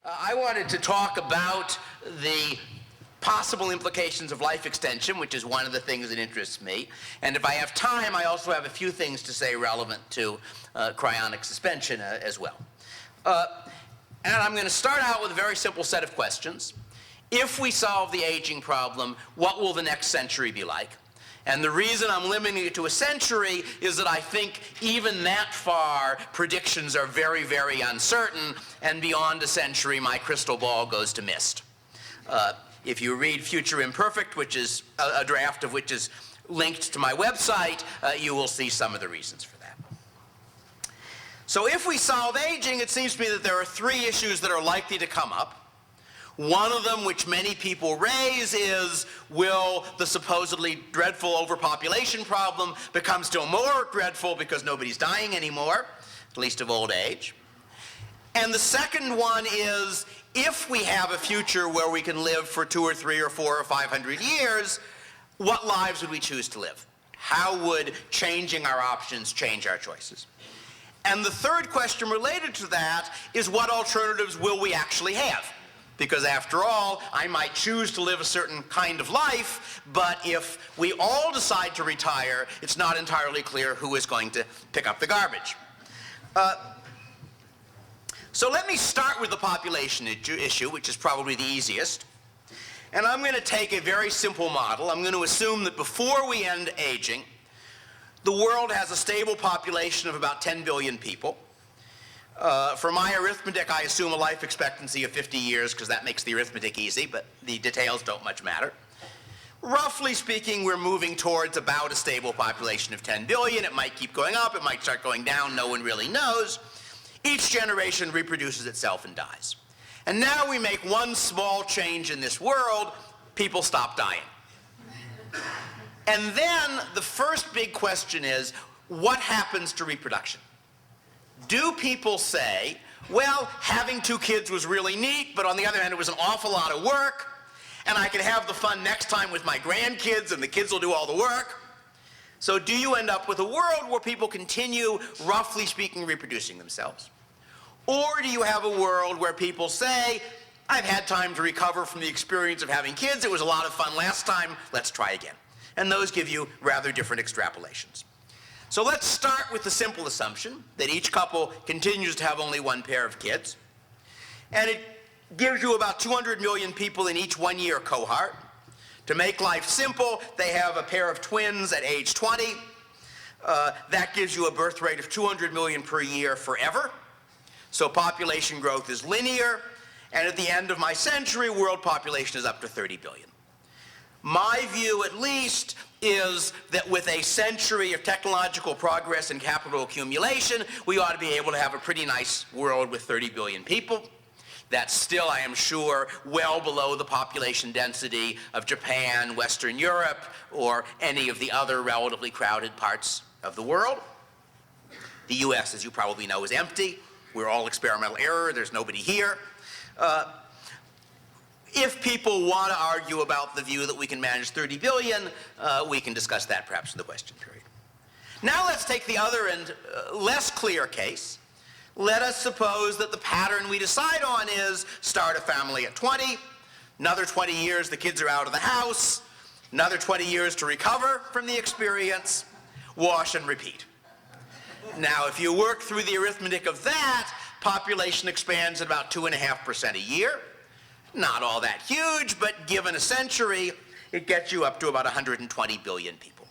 I wanted to talk about the possible implications of life extension, which is one of the things that interests me. And if I have time, I also have a few things to say relevant to cryonic suspension as well. And I'm going to start out with a very simple set of questions. If we solve the aging problem, what will the next century be like? And the reason I'm limiting it to a century is that I think even that far, predictions are very, very uncertain, and beyond a century, my crystal ball goes to mist. If you read Future Imperfect, which is a draft of which is linked to my website, you will see some of the reasons for that. So if we solve aging, it seems to me that there are three issues that are likely to come up. One of them, which many people raise, is will the supposedly dreadful overpopulation problem become still more dreadful because nobody's dying anymore, at least of old age? And the second one is, if we have a future where we can live for 2 or 3 or 4 or 500 years, what lives would we choose to live? How would changing our options change our choices? And the third question related to that is, what alternatives will we actually have? Because after all, I might choose to live a certain kind of life, but if we all decide to retire, it's not entirely clear who is going to pick up the garbage. So let me start with the population issue, which is probably the easiest. And I'm going to take a very simple model. I'm going to assume that before we end aging, the world has a stable population of about 10 billion people. For my arithmetic, I assume a life expectancy of 50 years because that makes the arithmetic easy, but the details don't much matter. Roughly speaking, we're moving towards about a stable population of 10 billion. It might keep going up, it might start going down, no one really knows. Each generation reproduces itself and dies. And now we make one small change in this world, people stop dying. And then the first big question is, what happens to reproduction? Do people say, well, having 2 kids was really neat, but on the other hand, it was an awful lot of work, and I can have the fun next time with my grandkids, and the kids will do all the work? So do you end up with a world where people continue, roughly speaking, reproducing themselves? Or do you have a world where people say, I've had time to recover from the experience of having kids, it was a lot of fun last time, let's try again? And those give you rather different extrapolations. So let's start with the simple assumption that each couple continues to have only 1 pair of kids. And it gives you about 200 million people in each 1-year cohort. To make life simple, they have a pair of twins at age 20. That gives you a birth rate of 200 million per year forever. So population growth is linear. And at the end of my century, world population is up to 30 billion. My view, at least, is that with a century of technological progress and capital accumulation, we ought to be able to have a pretty nice world with 30 billion people. That's still, I am sure, well below the population density of Japan, Western Europe, or any of the other relatively crowded parts of the world. The US, as you probably know, is empty. We're all experimental error. There's nobody here. If people want to argue about the view that we can manage 30 billion, we can discuss that perhaps in the question period. Now let's take the other and less clear case. Let us suppose that the pattern we decide on is start a family at 20, another 20 years the kids are out of the house, another 20 years to recover from the experience, wash and repeat. Now if you work through the arithmetic of that, population expands at about 2.5% a year. Not all that huge, but given a century, it gets you up to about 120 billion people.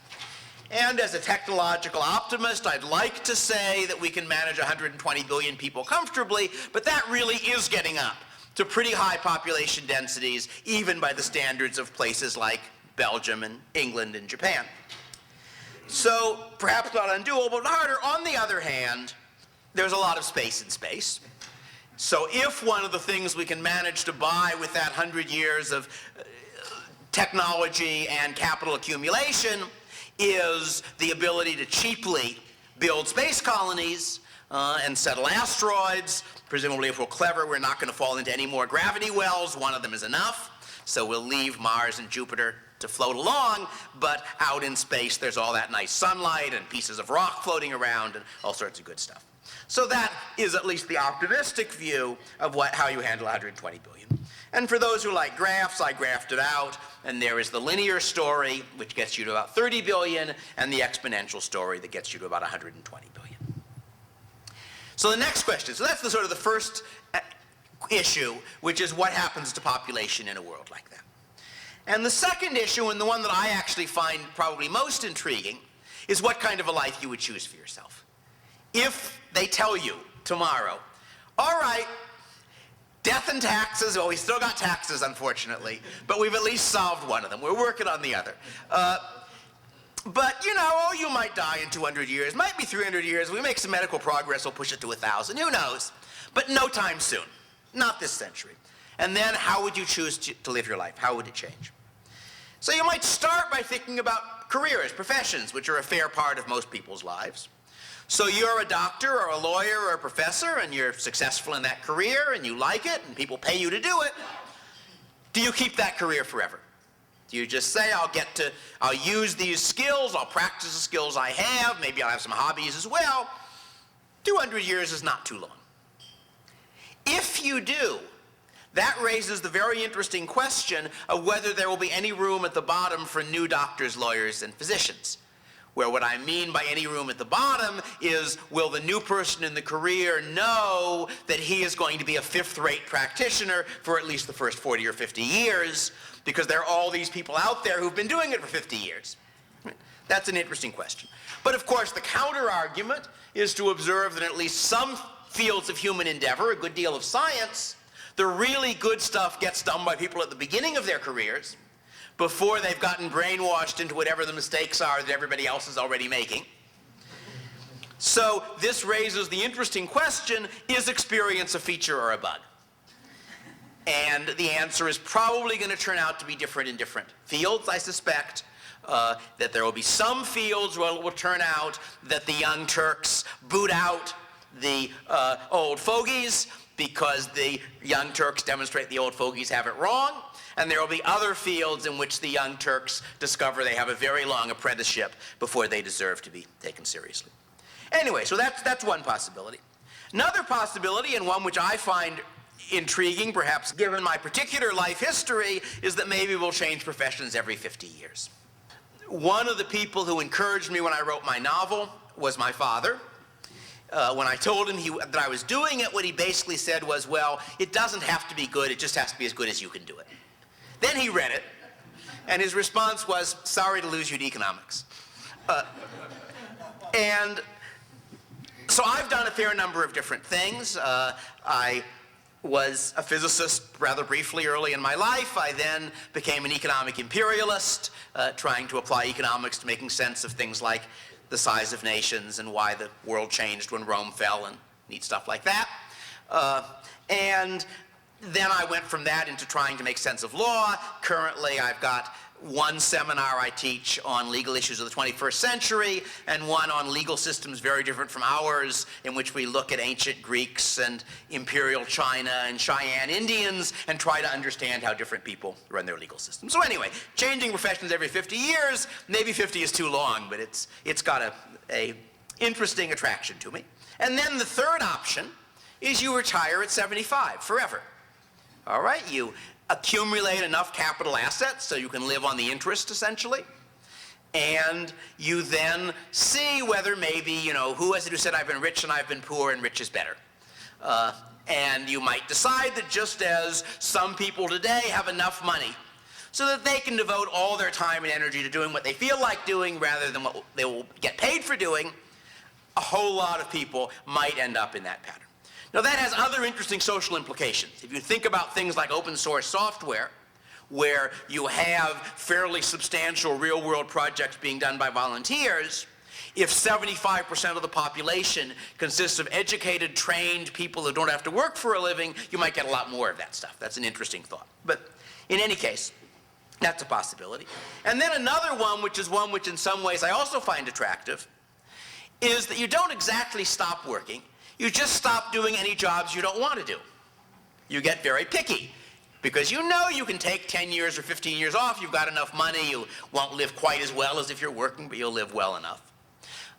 And as a technological optimist, I'd like to say that we can manage 120 billion people comfortably, but that really is getting up to pretty high population densities, even by the standards of places like Belgium and England and Japan. So perhaps not undoable, but harder. On the other hand, there's a lot of space in space. So if one of the things we can manage to buy with that 100 years of technology and capital accumulation is the ability to cheaply build space colonies and settle asteroids, presumably if we're clever, we're not going to fall into any more gravity wells. One of them is enough. So we'll leave Mars and Jupiter to float along, but out in space there's all that nice sunlight and pieces of rock floating around and all sorts of good stuff. So that is at least the optimistic view of how you handle 120 billion. And for those who like graphs, I graphed it out, and there is the linear story, which gets you to about 30 billion, and the exponential story that gets you to about 120 billion. So the next question, so that's the sort of the first issue, which is what happens to population in a world like that. And the second issue, and the one that I actually find probably most intriguing, is what kind of a life you would choose for yourself. If they tell you tomorrow, all right, death and taxes, well, we still got taxes, unfortunately, but we've at least solved one of them. We're working on the other. But, you know, oh, you might die in 200 years, might be 300 years. We make some medical progress, we'll push it to 1,000. Who knows? But no time soon. Not this century. And then how would you choose to live your life? How would it change? So you might start by thinking about careers, professions, which are a fair part of most people's lives. So you're a doctor or a lawyer or a professor, and you're successful in that career, and you like it, and people pay you to do it. Do you keep that career forever? Do you just say, I'll use these skills, I'll practice the skills I have, maybe I'll have some hobbies as well. 200 years is not too long. If you do, that raises the very interesting question of whether there will be any room at the bottom for new doctors, lawyers, and physicians. Where what I mean by any room at the bottom is, will the new person in the career know that he is going to be a fifth-rate practitioner for at least the first 40 or 50 years, because there are all these people out there who've been doing it for 50 years? That's an interesting question. But of course, the counter-argument is to observe that at least some fields of human endeavor, a good deal of science, the really good stuff gets done by people at the beginning of their careers, before they've gotten brainwashed into whatever the mistakes are that everybody else is already making. So this raises the interesting question, is experience a feature or a bug? And the answer is probably going to turn out to be different in different fields, I suspect. That there will be some fields where it will turn out that the young Turks boot out the old fogies because the young Turks demonstrate the old fogies have it wrong. And there will be other fields in which the young Turks discover they have a very long apprenticeship before they deserve to be taken seriously. Anyway, so that's one possibility. Another possibility, and one which I find intriguing, perhaps given my particular life history, is that maybe we'll change professions every 50 years. One of the people who encouraged me when I wrote my novel was my father. When I told him that I was doing it, what he basically said was, well, it doesn't have to be good, it just has to be as good as you can do it. Then he read it, and his response was, sorry to lose you to economics. And so I've done a fair number of different things. I was a physicist rather briefly early in my life. I then became an economic imperialist, trying to apply economics to making sense of things like the size of nations and why the world changed when Rome fell and neat stuff like that. And then I went from that into trying to make sense of law. Currently, I've got one seminar I teach on legal issues of the 21st century, and one on legal systems very different from ours, in which we look at ancient Greeks and imperial China and Cheyenne Indians and try to understand how different people run their legal systems. So anyway, changing professions every 50 years, maybe 50 is too long, but it's got a interesting attraction to me. And then the third option is you retire at 75, forever. All right, you accumulate enough capital assets so you can live on the interest, essentially. And you then see whether maybe, who has it who said I've been rich and I've been poor and rich is better. And you might decide that just as some people today have enough money so that they can devote all their time and energy to doing what they feel like doing rather than what they will get paid for doing, a whole lot of people might end up in that pattern. Now that has other interesting social implications. If you think about things like open source software, where you have fairly substantial real-world projects being done by volunteers, if 75% of the population consists of educated, trained people who don't have to work for a living, you might get a lot more of that stuff. That's an interesting thought. But in any case, that's a possibility. And then another one, which is one which in some ways I also find attractive, is that you don't exactly stop working. You just stop doing any jobs you don't want to do. You get very picky. Because you know you can take 10 years or 15 years off, you've got enough money, you won't live quite as well as if you're working, but you'll live well enough.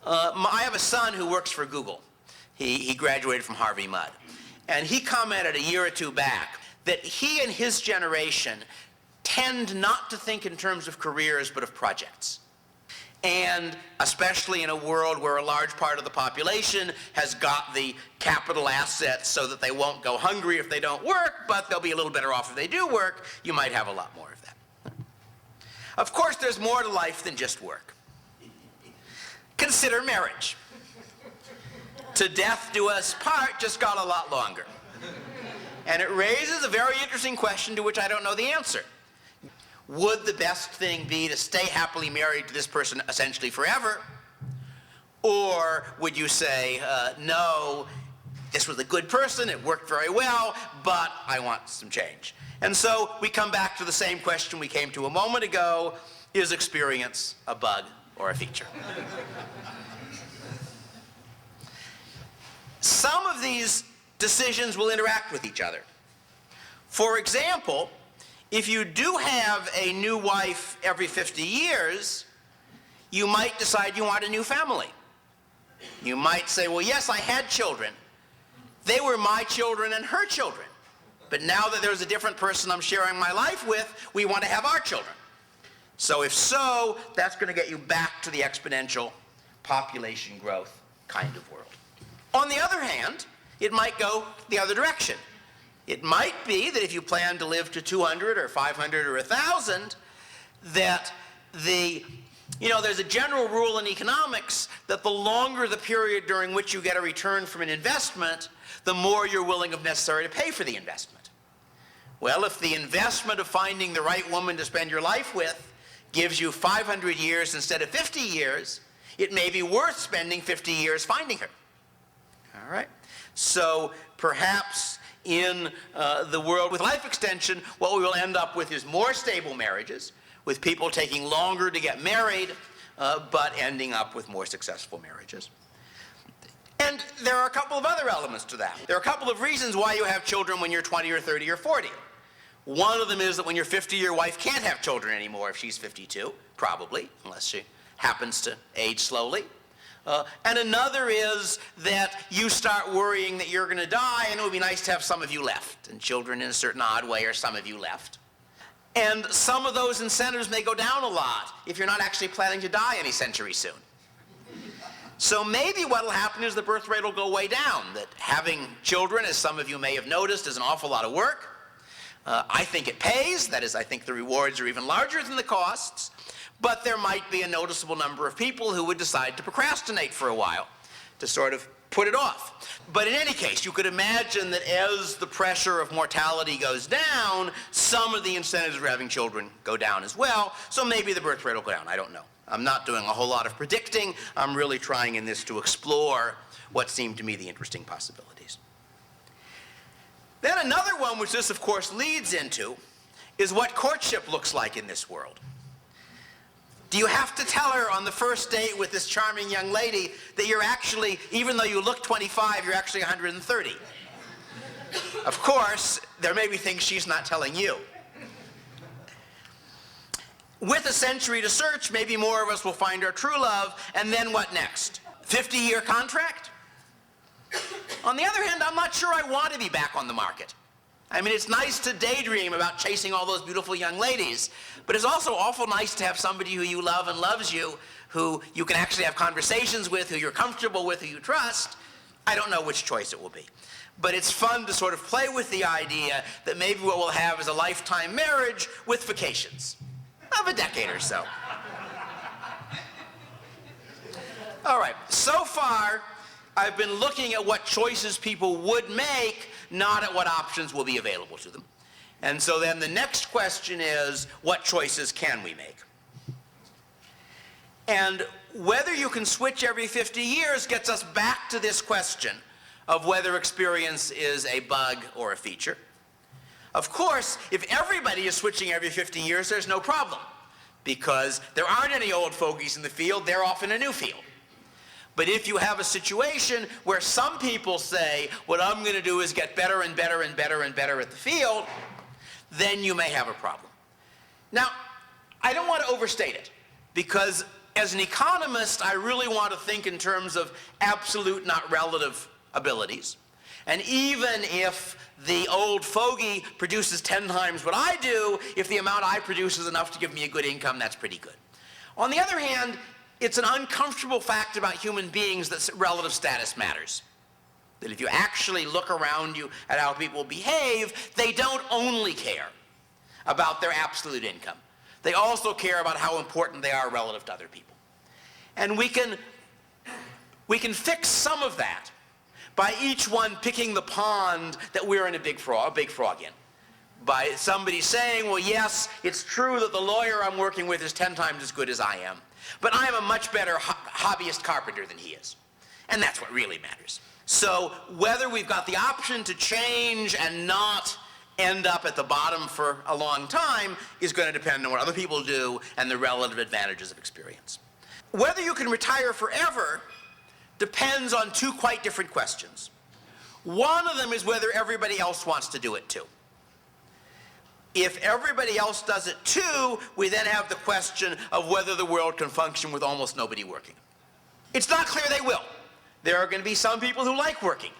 I have a son who works for Google. He graduated from Harvey Mudd. And he commented a year or two back that he and his generation tend not to think in terms of careers, but of projects. And especially in a world where a large part of the population has got the capital assets so that they won't go hungry if they don't work, but they'll be a little better off if they do work, you might have a lot more of that. Of course, there's more to life than just work. Consider marriage. To death do us part just got a lot longer. And it raises a very interesting question to which I don't know the answer. Would the best thing be to stay happily married to this person essentially forever? Or would you say, no, this was a good person, it worked very well, but I want some change? And so we come back to the same question we came to a moment ago: is experience a bug or a feature? Some of these decisions will interact with each other. For example, if you do have a new wife every 50 years, you might decide you want a new family. You might say, well, yes, I had children. They were my children and her children. But now that there's a different person I'm sharing my life with, we want to have our children. So if so, that's going to get you back to the exponential population growth kind of world. On the other hand, it might go the other direction. It might be that if you plan to live to 200 or 500 or 1,000, that there's a general rule in economics that the longer the period during which you get a return from an investment, the more you're willing if necessary to pay for the investment. Well, if the investment of finding the right woman to spend your life with gives you 500 years instead of 50 years, it may be worth spending 50 years finding her. All right? So perhaps in the world with life extension, what we will end up with is more stable marriages, with people taking longer to get married, but ending up with more successful marriages. And there are a couple of other elements to that. There are a couple of reasons why you have children when you're 20 or 30 or 40. One of them is that when you're 50, your wife can't have children anymore if she's 52, probably, unless she happens to age slowly. And another is that you start worrying that you're going to die, and it would be nice to have some of you left, and children in a certain odd way are some of you left. And some of those incentives may go down a lot if you're not actually planning to die any century soon. So maybe what will happen is the birth rate will go way down, that having children, as some of you may have noticed, is an awful lot of work. I think it pays. That is, I think the rewards are even larger than the costs. But there might be a noticeable number of people who would decide to procrastinate for a while, to sort of put it off. But in any case, you could imagine that as the pressure of mortality goes down, some of the incentives for having children go down as well. So maybe the birth rate will go down. I don't know. I'm not doing a whole lot of predicting. I'm really trying in this to explore what seem to me the interesting possibilities. Then another one, which this of course leads into, is what courtship looks like in this world. Do you have to tell her on the first date with this charming young lady that you're actually, even though you look 25, you're actually 130? Of course, there may be things she's not telling you. With a century to search, maybe more of us will find our true love, and then what next? 50-year contract? On the other hand, I'm not sure I want to be back on the market. I mean, it's nice to daydream about chasing all those beautiful young ladies, but it's also awful nice to have somebody who you love and loves you, who you can actually have conversations with, who you're comfortable with, who you trust. I don't know which choice it will be. But it's fun to sort of play with the idea that maybe what we'll have is a lifetime marriage with vacations of a decade or so. All right, so far, I've been looking at what choices people would make, not at what options will be available to them. And so then the next question is, what choices can we make? And whether you can switch every 50 years gets us back to this question of whether experience is a bug or a feature. Of course, if everybody is switching every 50 years, there's no problem, because there aren't any old fogies in the field, they're off in a new field. But if you have a situation where some people say, what I'm going to do is get better and better and better and better at the field, then you may have a problem. Now, I don't want to overstate it, because as an economist, I really want to think in terms of absolute, not relative abilities. And even if the old fogey produces 10 times what I do, if the amount I produce is enough to give me a good income, that's pretty good. On the other hand, it's an uncomfortable fact about human beings that relative status matters. That if you actually look around you at how people behave, they don't only care about their absolute income. They also care about how important they are relative to other people. And we can fix some of that by each one picking the pond that we're in a big frog in. By somebody saying, well, yes, it's true that the lawyer I'm working with is 10 times as good as I am, but I am a much better hobbyist carpenter than he is. And that's what really matters. So whether we've got the option to change and not end up at the bottom for a long time is going to depend on what other people do and the relative advantages of experience. Whether you can retire forever depends on two quite different questions. One of them is whether everybody else wants to do it too. If everybody else does it too, we then have the question of whether the world can function with almost nobody working. It's not clear they will. There are going to be some people who like working,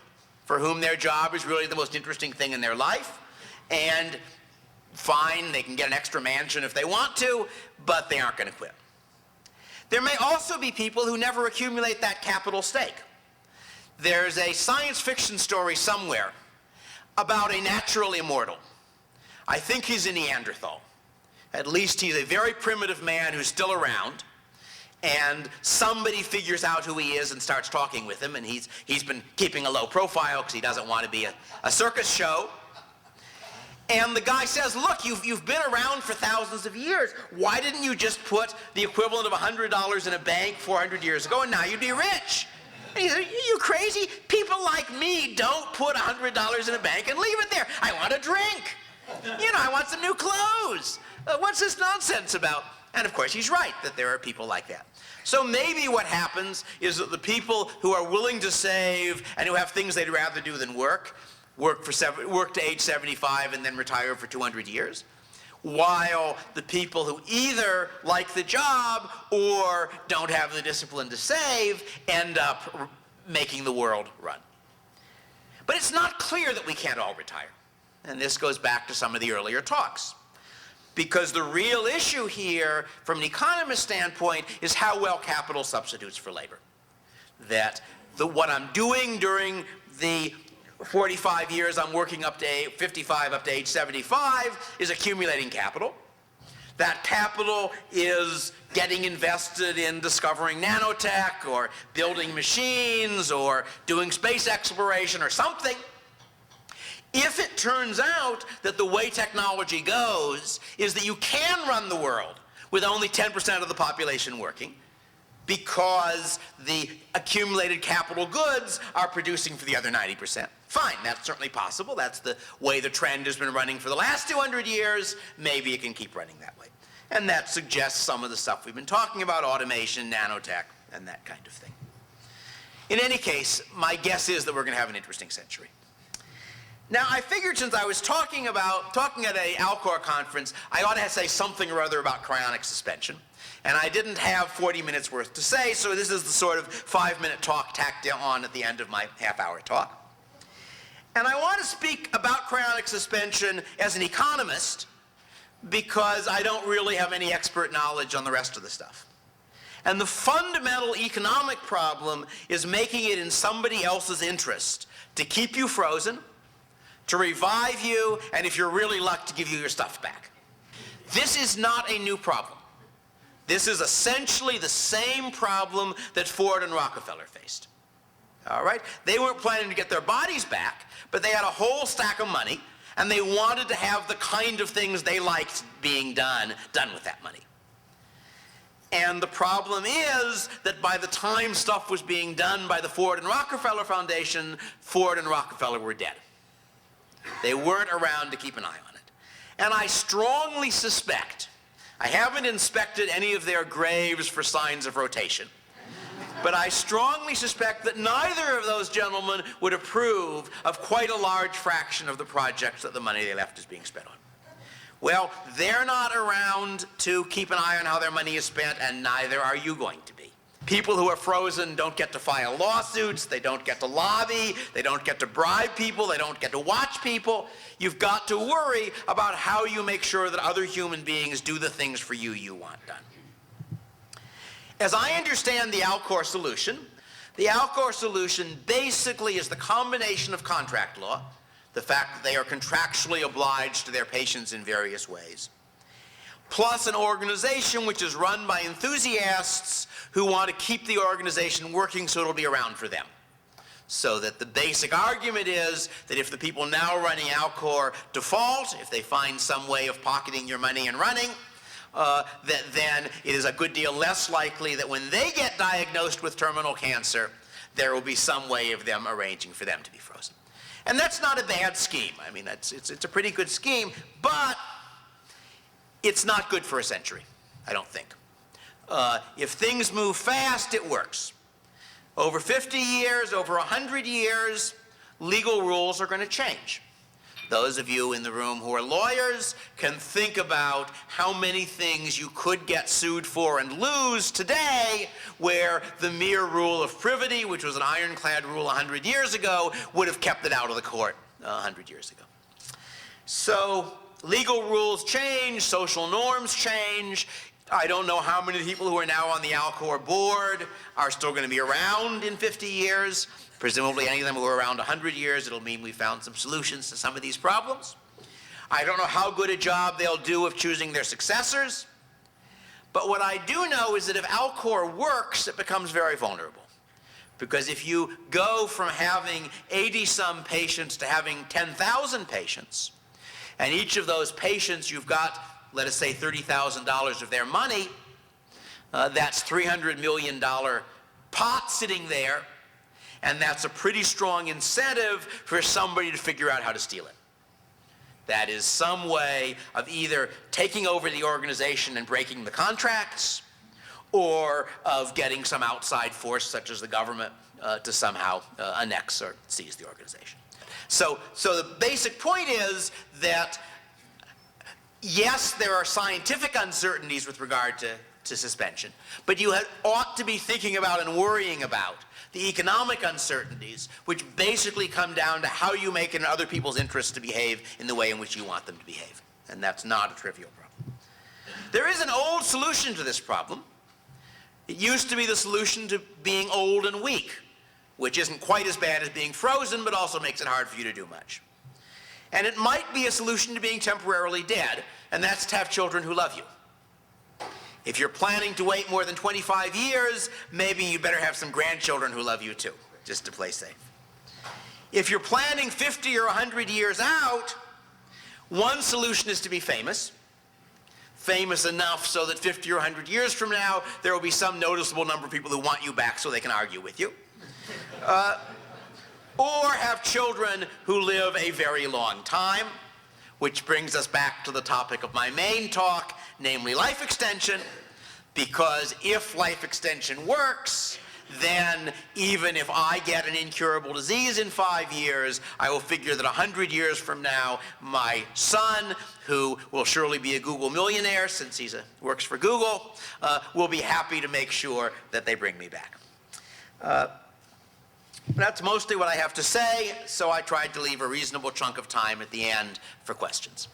for whom their job is really the most interesting thing in their life, and fine, they can get an extra mansion if they want to, but they aren't going to quit. There may also be people who never accumulate that capital stake. There's a science fiction story somewhere about a natural immortal. I think he's a Neanderthal. At least he's a very primitive man who's still around, and somebody figures out who he is and starts talking with him, and he's been keeping a low profile because he doesn't want to be a circus show. And the guy says, look, you've been around for thousands of years. Why didn't you just put the equivalent of $100 in a bank 400 years ago, and now you'd be rich? And he said, are you crazy? People like me don't put $100 in a bank and leave it there. I want a drink. I want some new clothes. What's this nonsense about? And of course, he's right that there are people like that. So maybe what happens is that the people who are willing to save and who have things they'd rather do than work to age 75 and then retire for 200 years, while the people who either like the job or don't have the discipline to save end up making the world run. But it's not clear that we can't all retire. And this goes back to some of the earlier talks. Because the real issue here, from an economist standpoint, is how well capital substitutes for labor. That what I'm doing during the 45 years I'm working up to 55, up to age 75, is accumulating capital. That capital is getting invested in discovering nanotech, or building machines, or doing space exploration, or something. If it turns out that the way technology goes is that you can run the world with only 10% of the population working, because the accumulated capital goods are producing for the other 90%. Fine, that's certainly possible. That's the way the trend has been running for the last 200 years. Maybe it can keep running that way. And that suggests some of the stuff we've been talking about, automation, nanotech, and that kind of thing. In any case, my guess is that we're going to have an interesting century. Now, I figured since I was talking at a Alcor conference, I ought to say something or other about cryonic suspension. And I didn't have 40 minutes worth to say, so this is the sort of 5-minute talk tacked on at the end of my half-hour talk. And I want to speak about cryonic suspension as an economist, because I don't really have any expert knowledge on the rest of the stuff. And the fundamental economic problem is making it in somebody else's interest to keep you frozen, to revive you, and if you're really lucky, to give you your stuff back. This is not a new problem. This is essentially the same problem that Ford and Rockefeller faced. All right? They weren't planning to get their bodies back, but they had a whole stack of money, and they wanted to have the kind of things they liked being done with that money. And the problem is that by the time stuff was being done by the Ford and Rockefeller Foundation, Ford and Rockefeller were dead. They weren't around to keep an eye on it. And I strongly suspect, I haven't inspected any of their graves for signs of rotation, but I strongly suspect that neither of those gentlemen would approve of quite a large fraction of the projects that the money they left is being spent on. Well, they're not around to keep an eye on how their money is spent, and neither are you going to be. People who are frozen don't get to file lawsuits, they don't get to lobby, they don't get to bribe people, they don't get to watch people. You've got to worry about how you make sure that other human beings do the things for you you want done. As I understand the Alcor solution basically is the combination of contract law, the fact that they are contractually obliged to their patients in various ways, plus an organization which is run by enthusiasts who want to keep the organization working so it'll be around for them. So that the basic argument is that if the people now running Alcor default, if they find some way of pocketing your money and running, that then it is a good deal less likely that when they get diagnosed with terminal cancer, there will be some way of them arranging for them to be frozen. And that's not a bad scheme. I mean, it's a pretty good scheme, but it's not good for a century, I don't think. If things move fast, it works. Over 50 years, over 100 years, legal rules are going to change. Those of you in the room who are lawyers can think about how many things you could get sued for and lose today, where the mere rule of privity, which was an ironclad rule 100 years ago, would have kept it out of the court 100 years ago. So legal rules change, social norms change. I don't know how many people who are now on the Alcor board are still going to be around in 50 years. Presumably any of them who are around 100 years, it'll mean we found some solutions to some of these problems. I don't know how good a job they'll do of choosing their successors. But what I do know is that if Alcor works, it becomes very vulnerable. Because if you go from having 80-some patients to having 10,000 patients, and each of those patients you've got, let us say, $30,000 of their money, that's $300 million pot sitting there, and that's a pretty strong incentive for somebody to figure out how to steal it. That is some way of either taking over the organization and breaking the contracts, or of getting some outside force, such as the government, to somehow annex or seize the organization. So the basic point is that yes, there are scientific uncertainties with regard to suspension, but you ought to be thinking about and worrying about the economic uncertainties, which basically come down to how you make it in other people's interests to behave in the way in which you want them to behave. And that's not a trivial problem. There is an old solution to this problem. It used to be the solution to being old and weak, which isn't quite as bad as being frozen, but also makes it hard for you to do much. And it might be a solution to being temporarily dead, and that's to have children who love you. If you're planning to wait more than 25 years, maybe you better have some grandchildren who love you too, just to play safe. If you're planning 50 or 100 years out, one solution is to be famous. Famous enough so that 50 or 100 years from now, there will be some noticeable number of people who want you back so they can argue with you. Or have children who live a very long time, which brings us back to the topic of my main talk, namely life extension, because if life extension works, then even if I get an incurable disease in 5 years, I will figure that 100 years from now, my son, who will surely be a Google millionaire since he works for Google, will be happy to make sure that they bring me back. That's mostly what I have to say, so I tried to leave a reasonable chunk of time at the end for questions.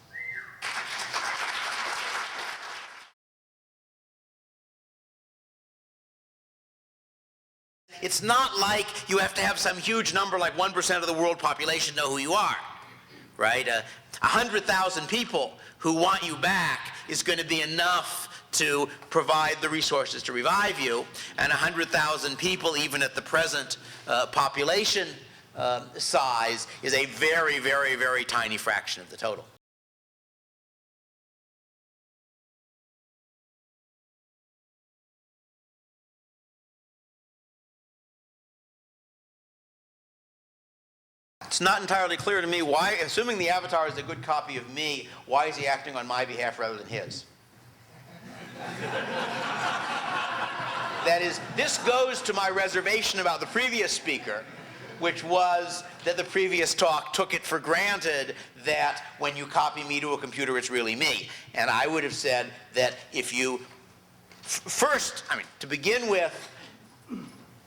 It's not like you have to have some huge number, like 1% of the world population, know who you are, right? 100,000 people who want you back is going to be enough to provide the resources to revive you, and 100,000 people, even at the present population size, is a very, very, very tiny fraction of the total. It's not entirely clear to me why, assuming the avatar is a good copy of me, why is he acting on my behalf rather than his? That is, this goes to my reservation about the previous speaker, which was that the previous talk took it for granted that when you copy me to a computer, it's really me. And I would have said that if you, first, to begin with,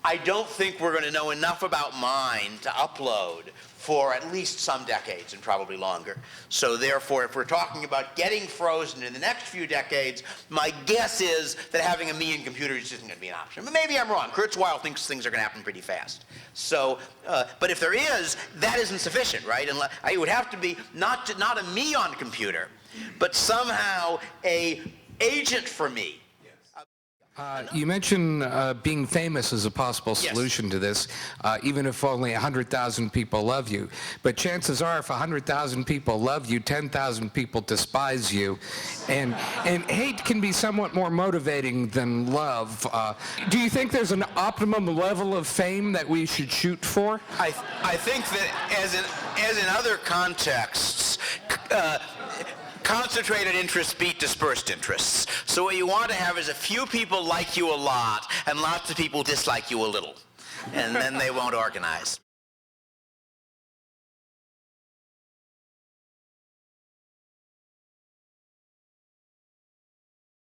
I don't think we're going to know enough about mind to upload for at least some decades and probably longer. So therefore, if we're talking about getting frozen in the next few decades, my guess is that having a me in computers just isn't going to be an option. But maybe I'm wrong. Kurzweil thinks things are going to happen pretty fast. So, but if there is, that isn't sufficient, right? And it would have to be not a me on computer, but somehow a agent for me. You mentioned being famous as a possible solution to this, even if only 100,000 people love you. But chances are, if 100,000 people love you, 10,000 people despise you. And hate can be somewhat more motivating than love. Do you think there's an optimum level of fame that we should shoot for? I think that as in other contexts, concentrated interests beat dispersed interests. So what you want to have is a few people like you a lot and lots of people dislike you a little. And then they won't organize.